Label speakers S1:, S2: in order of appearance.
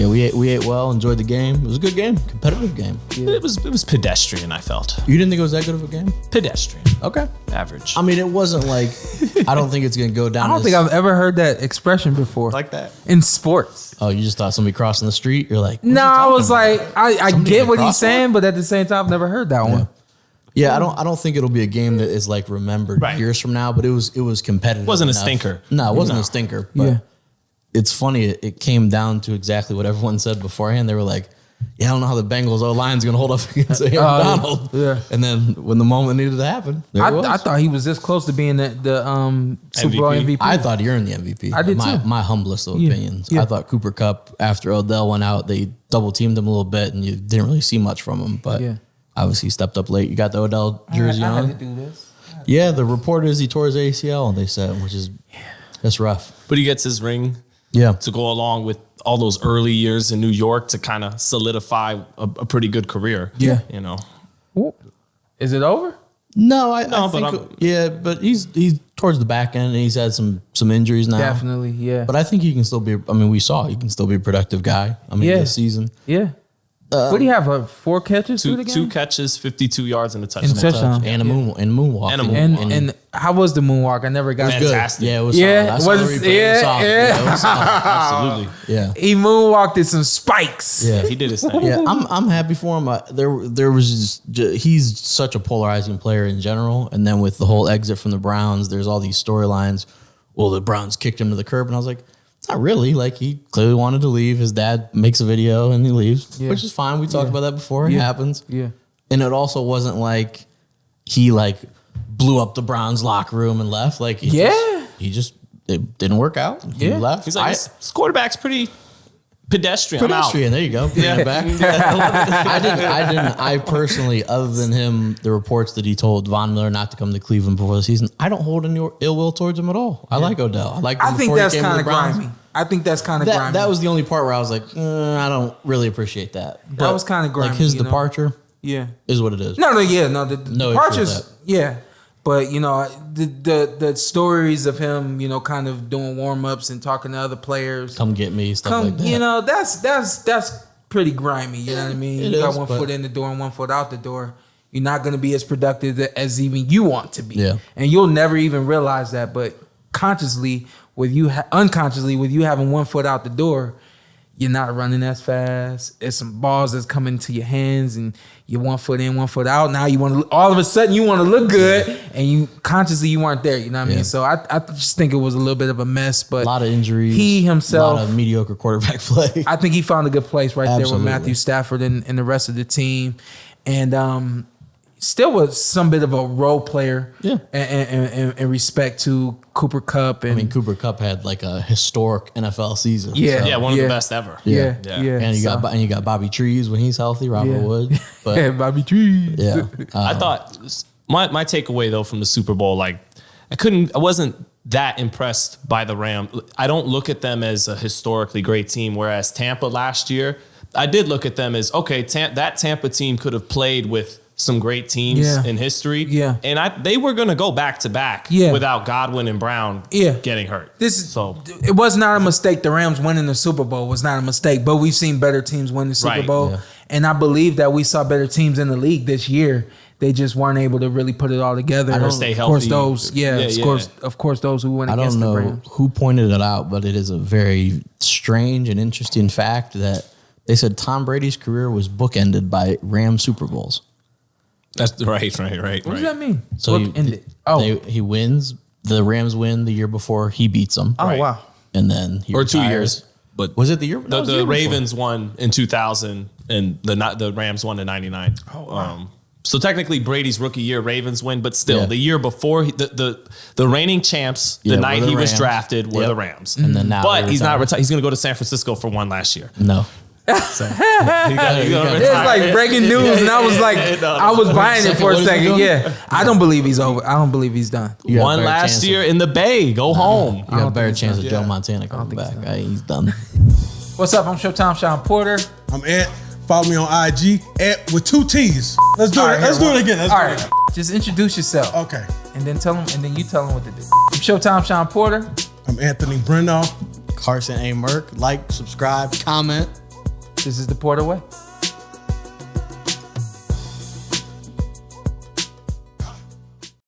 S1: Yeah, we ate well, enjoyed the game. It was a good game, competitive game.
S2: Yeah. It was pedestrian, I felt.
S1: You didn't think it was that good of a game?
S2: Pedestrian.
S1: Okay.
S2: Average.
S1: I mean, it wasn't like, I don't think it's going to go down.
S3: I don't think I've ever heard that expression before.
S2: Like that?
S3: In sports.
S1: Oh, you just thought somebody crossing the street? You're like,
S3: No, I was
S1: about?
S3: like, I get what he's saying, but at the same time, I've never heard that one.
S1: Yeah, I don't think it'll be a game that is like remembered years from now, but it was competitive.
S2: It wasn't
S1: enough.
S2: a stinker.
S1: No, it wasn't a stinker. But it's funny. It came down to exactly what everyone said beforehand. They were like, "Yeah, I don't know how the Bengals O-line's going to hold up against Aaron Donald."
S3: Yeah.
S1: And then when the moment needed to happen,
S3: I thought he was this close to being the Super Bowl MVP.
S1: I thought he earned the MVP.
S3: I did too.
S1: My humblest of opinions. I thought Cooper Kupp, after Odell went out, they double teamed him a little bit, and you didn't really see much from him. But obviously, he stepped up late. You got the Odell jersey on.
S3: I had to do this.
S1: Yeah, the report is he tore his ACL, they said, which is that's rough.
S2: But he gets his ring to go along with all those early years in New York to kind of solidify a pretty good career.
S3: Yeah.
S2: You know.
S3: Ooh. Is it over?
S1: No, I think but he's towards the back end and he's had some injuries now.
S3: Definitely, yeah.
S1: But I think he can still be, we saw he can still be a productive guy. This season.
S3: Yeah. What do you have? 4 catches through the game?
S2: 2 catches, 52 yards, and a touchdown.
S1: And a moonwalk.
S3: And how was the moonwalk? I never got
S2: fantastic.
S1: Yeah, it was solid. It was solid.
S2: Absolutely.
S1: Yeah.
S3: He moonwalked at some spikes.
S1: Yeah.
S2: He did his thing.
S1: Yeah, I'm happy for him. There was he's such a polarizing player in general, and then with the whole exit from the Browns, there's all these storylines. Well, the Browns kicked him to the curb, and I was like, it's not really. Like, he clearly wanted to leave. His dad makes a video and he leaves, which is fine. We talked about that before. It happens. Yeah. And it also wasn't like he blew up the Browns locker room and left. Like, it didn't work out. He left.
S2: He's like, this quarterback's pretty pedestrian.
S1: There you go. Yeah. Back. I personally, other than him, the reports that he told Von Miller not to come to Cleveland before the season, I don't hold any ill will towards him at all. I like Odell.
S3: I think that's kind of grimy. I think that's kind of grimy.
S1: That was the only part where I was like, I don't really appreciate that. But
S3: that was kind of grimy.
S1: Like his departure is what it is.
S3: No, the departures, But, the stories of him, kind of doing warm-ups and talking to other players.
S1: Come get me, stuff like that.
S3: That's pretty grimy, you know what I mean? You got one foot in the door and 1 foot out the door. You're not going to be as productive as even you want to be. Yeah. And you'll never even realize that. But unconsciously, with you having 1 foot out the door, you're not running as fast. There's some balls that's coming to your hands, and you're 1 foot in, 1 foot out. Now you want to, all of a sudden, you want to look good, and you weren't there. You know what I mean? So I just think it was a little bit of a mess. But
S1: a lot of injuries.
S3: He himself,
S1: a lot of mediocre quarterback play.
S3: I think he found a good place there with Matthew Stafford and the rest of the team, and still was some bit of a role player. Yeah, and in respect to Cooper Kupp. And
S1: Cooper Kupp had like a historic NFL season.
S2: Yeah, one of the best ever.
S3: Yeah.
S1: And you got Bobby Trees when he's healthy, Robert Wood. But
S3: Bobby Trees.
S1: Yeah,
S2: I thought my takeaway though from the Super Bowl, I wasn't that impressed by the Rams. I don't look at them as a historically great team, whereas Tampa last year, I did look at them as, okay, that Tampa team could have played with some great teams in history. Yeah. And they were going to go back to back without Godwin and Brown getting hurt.
S3: It was not a mistake. The Rams winning the Super Bowl was not a mistake, but we've seen better teams win the Super Bowl. Yeah. And I believe that we saw better teams in the league this year. They just weren't able to really put it all together.
S2: Stay healthy.
S3: Of course, those who went against the Rams.
S1: I don't know who pointed it out, but it is a very strange and interesting fact that they said Tom Brady's career was bookended by Rams Super Bowls.
S2: That's right.
S3: What does that mean?
S1: So he wins. The Rams win the year before he beats them.
S3: Oh, wow.
S1: And then he retires.
S2: 2 years. But
S1: was it the year?
S2: The Ravens won in 2000 and the Rams won in 99. Oh, wow. So technically Brady's rookie year, Ravens win, but still the year before the reigning champs, the night he was drafted were the Rams. And then now, but he's not retired. He's going to go to San Francisco for one last year.
S1: No.
S3: So, it's like breaking news, and I was like, I was buying it for a second. Yeah, I don't believe he's over. I don't believe he's done.
S2: One last year in the Bay. Go home.
S1: You got a better chance of Joe Montana coming back. He's done.
S3: What's up? I'm Showtime Shawn Porter.
S4: I'm Ant. Follow me on IG with 2 T's. Let's do it. Let's do it again. All right.
S3: Just introduce yourself.
S4: Okay.
S3: And then you tell them what to do. I'm Showtime Shawn Porter.
S4: I'm Anthony Brenagh.
S1: Carson Merk. Like, subscribe, comment.
S3: This is the Porter Way.